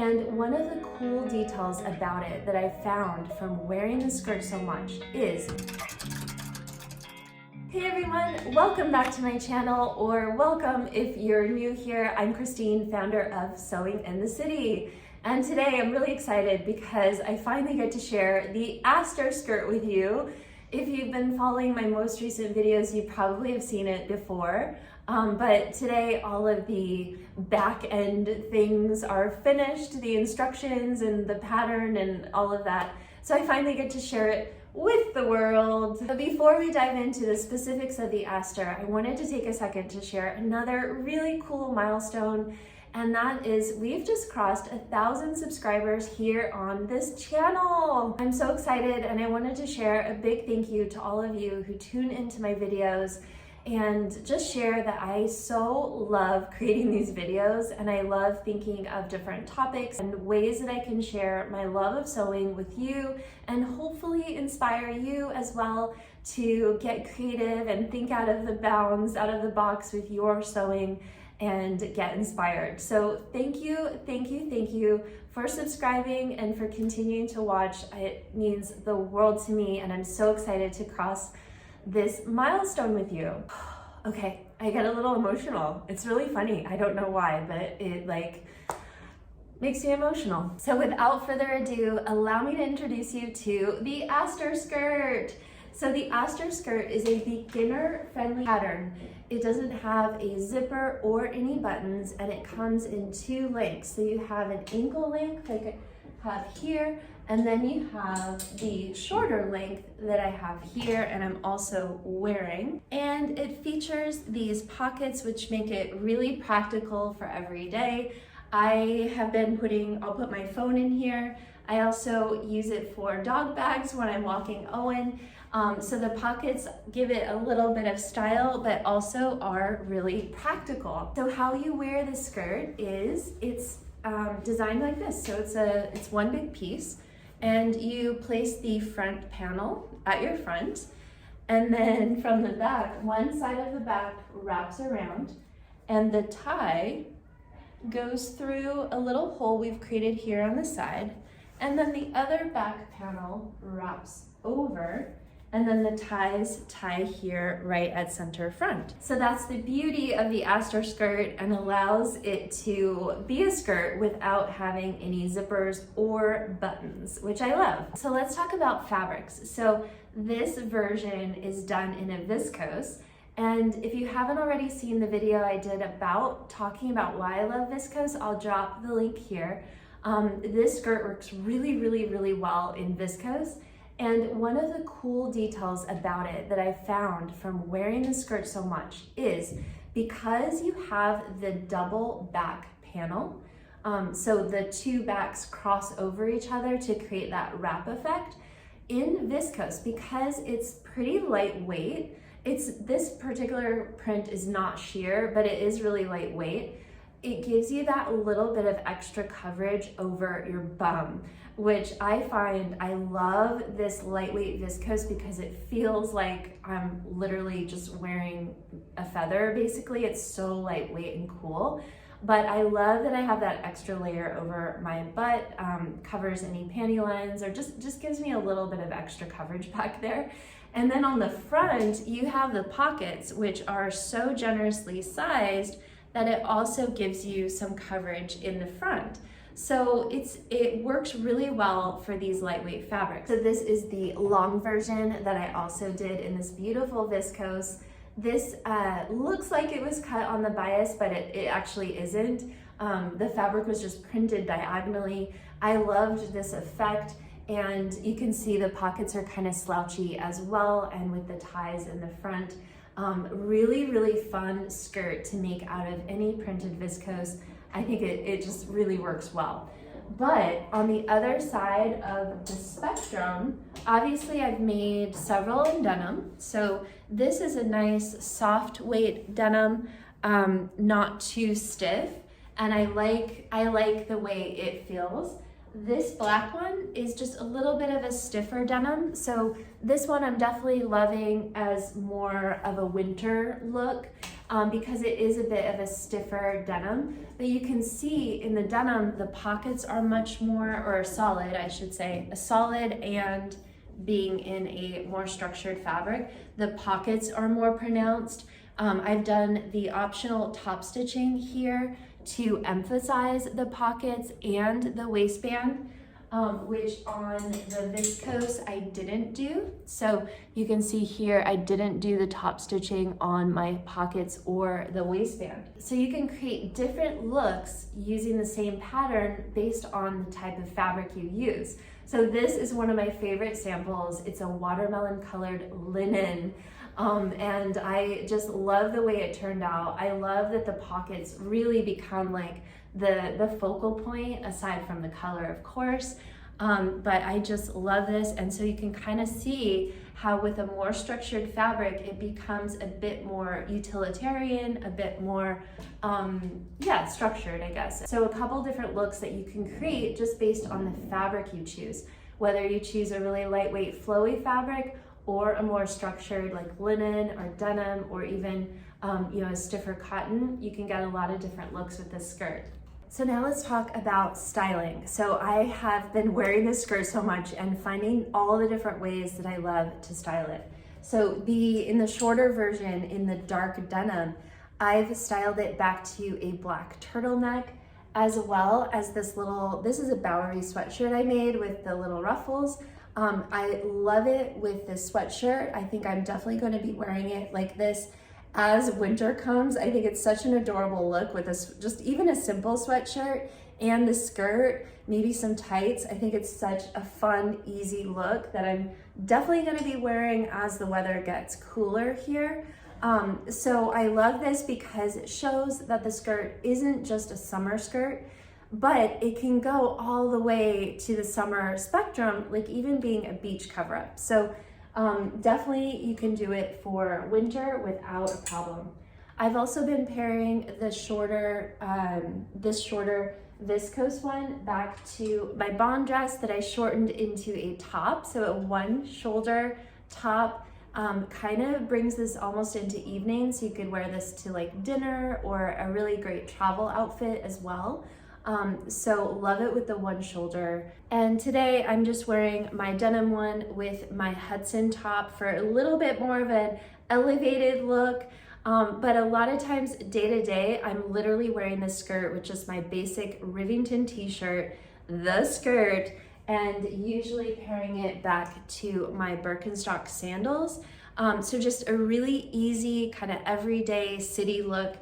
And one of the cool details about it that I found from wearing the skirt so much is, hey everyone, welcome back to my channel, or welcome if you're new here. I'm Christine, founder of Sewing in the City. And today I'm really excited because I finally get to share the Astor skirt with you. If you've been following my most recent videos, you probably have seen it before. But today all of the back end things are finished, the instructions and the pattern and all of that. So I finally get to share it with the world. But before we dive into the specifics of the Astor, I wanted to take a second to share another really cool milestone. And that is, we've just crossed 1,000 subscribers here on this channel. I'm so excited, and I wanted to share a big thank you to all of you who tune into my videos and just share that I so love creating these videos, and I love thinking of different topics and ways that I can share my love of sewing with you and hopefully inspire you as well to get creative and think out of the bounds, out of the box with your sewing and get inspired. So thank you for subscribing and for continuing to watch. It means the world to me, and I'm so excited to cross this milestone with you. Okay, I get a little emotional. It's really funny. I don't know why, but it makes me emotional. So without further ado, allow me to introduce you to the Astor skirt. So the Astor skirt is a beginner-friendly pattern. It doesn't have a zipper or any buttons, and it comes in two lengths. So you have an ankle length like I have here, and then you have the shorter length that I have here and I'm also wearing. And it features these pockets which make it really practical for every day. I'll put my phone in here. I also use it for dog bags when I'm walking Owen. So the pockets give it a little bit of style, but also are really practical. So how you wear the skirt is, it's designed like this. So it's one big piece, and you place the front panel at your front, and then from the back, one side of the back wraps around, and the tie goes through a little hole we've created here on the side, and then the other back panel wraps over, and then the ties tie here right at center front. So that's the beauty of the Astor skirt, and allows it to be a skirt without having any zippers or buttons, which I love. So let's talk about fabrics. So this version is done in a viscose. And if you haven't already seen the video I did about talking about why I love viscose, I'll drop the link here. This skirt works really well in viscose. And one of the cool details about it that I found from wearing the skirt so much is, because you have the double back panel, so the two backs cross over each other to create that wrap effect, in viscose, because it's pretty lightweight, this particular print is not sheer, but it is really lightweight. It gives you that little bit of extra coverage over your bum, which I find, I love this lightweight viscose because it feels like I'm literally just wearing a feather, basically. It's so lightweight and cool. But I love that I have that extra layer over my butt, covers any panty lines, or just gives me a little bit of extra coverage back there. And then on the front, you have the pockets, which are so generously sized that it also gives you some coverage in the front. So it works really well for these lightweight fabrics. So this is the long version that I also did in this beautiful viscose. This looks like it was cut on the bias, but it actually isn't. The fabric was just printed diagonally. I loved this effect, and you can see the pockets are kind of slouchy as well, and with the ties in the front. Really fun skirt to make out of any printed viscose. I think it just really works well. But on the other side of the spectrum, obviously I've made several in denim. So this is a nice soft weight denim, not too stiff, and I like the way it feels. This black one is just a little bit of a stiffer denim. So this one I'm definitely loving as more of a winter look because it is a bit of a stiffer denim. But you can see in the denim, the pockets are much more, or solid, I should say, a solid, and being in a more structured fabric, the pockets are more pronounced. I've done the optional top stitching here to emphasize the pockets and the waistband, which on the viscose I didn't do. So you can see here, I didn't do the top stitching on my pockets or the waistband. So you can create different looks using the same pattern based on the type of fabric you use. So this is one of my favorite samples. It's a watermelon colored linen. And I just love the way it turned out. I love that the pockets really become like the focal point, aside from the color, of course. But I just love this. And so you can kind of see how with a more structured fabric, it becomes a bit more utilitarian, a bit more, structured, I guess. So a couple different looks that you can create just based on the fabric you choose. Whether you choose a really lightweight, flowy fabric, or a more structured like linen or denim, or even a stiffer cotton, you can get a lot of different looks with this skirt. So now let's talk about styling. So I have been wearing this skirt so much and finding all the different ways that I love to style it. So in the shorter version, in the dark denim, I've styled it back to a black turtleneck, as well as this is a Bowery sweatshirt I made with the little ruffles. I love it with this sweatshirt. I think I'm definitely going to be wearing it like this as winter comes. I think it's such an adorable look with this, just even a simple sweatshirt and the skirt, maybe some tights. I think it's such a fun, easy look that I'm definitely going to be wearing as the weather gets cooler here. So I love this because it shows that the skirt isn't just a summer skirt, but it can go all the way to the summer spectrum, like even being a beach cover-up. So definitely you can do it for winter without a problem. I've also been pairing the shorter, this shorter viscose one back to my bond dress that I shortened into a top. So a one shoulder top kind of brings this almost into evening. So you could wear this to like dinner or a really great travel outfit as well. So love it with the one shoulder. And today I'm just wearing my denim one with my Hudson top for a little bit more of an elevated look. But a lot of times day to day, I'm literally wearing this skirt with just my basic Rivington t-shirt, the skirt, and usually pairing it back to my Birkenstock sandals. So just a really easy kind of everyday city look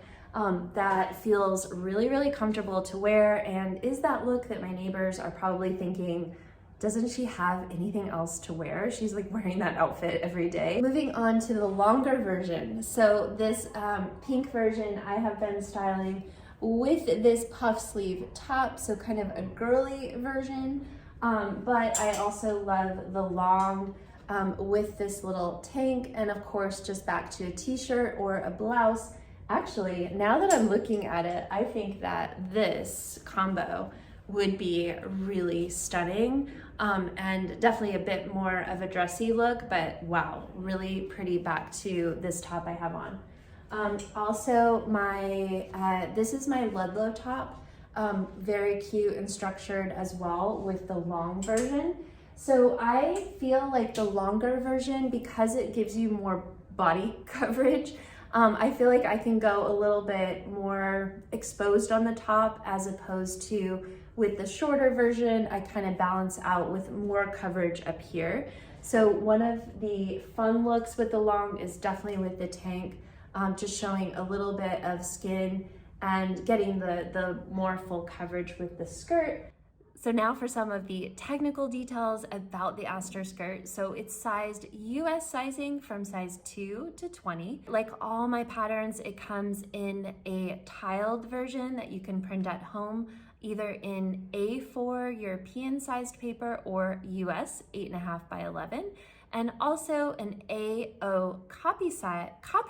that feels really, really comfortable to wear, and is that look that my neighbors are probably thinking, doesn't she have anything else to wear? She's like wearing that outfit every day. Moving on to the longer version. So this pink version I have been styling with this puff sleeve top, so kind of a girly version, but I also love the long with this little tank, and of course just back to a t-shirt or a blouse. Actually, now that I'm looking at it, I think that this combo would be really stunning, and definitely a bit more of a dressy look, but wow, really pretty back to this top I have on. Also, this is my Ludlow top, very cute and structured as well with the long version. So I feel like the longer version, because it gives you more body coverage, I feel like I can go a little bit more exposed on the top, as opposed to with the shorter version, I kind of balance out with more coverage up here. So one of the fun looks with the long is definitely with the tank, just showing a little bit of skin and getting the more full coverage with the skirt. So now for some of the technical details about the Astor skirt. So it's sized US sizing from size 2 to 20. Like all my patterns, it comes in a tiled version that you can print at home, either in A4 European sized paper or US 8.5 by 11. And also an AO copy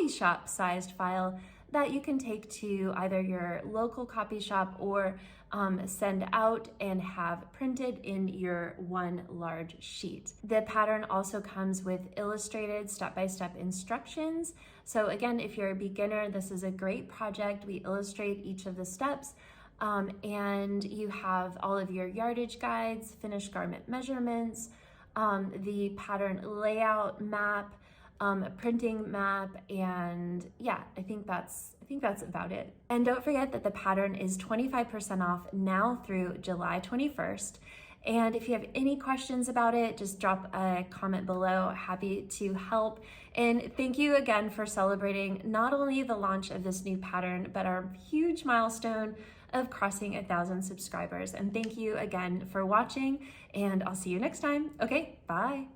shop sized file that you can take to either your local copy shop or send out and have printed in your one large sheet. The pattern also comes with illustrated step-by-step instructions. So again, if you're a beginner, this is a great project. We illustrate each of the steps, and you have all of your yardage guides, finished garment measurements, the pattern layout map, a printing map, and yeah, I think that's about it. And don't forget that the pattern is 25% off now through July 21st. And if you have any questions about it, just drop a comment below. Happy to help. And thank you again for celebrating not only the launch of this new pattern, but our huge milestone of crossing 1,000 subscribers. And thank you again for watching, and I'll see you next time. Okay, bye.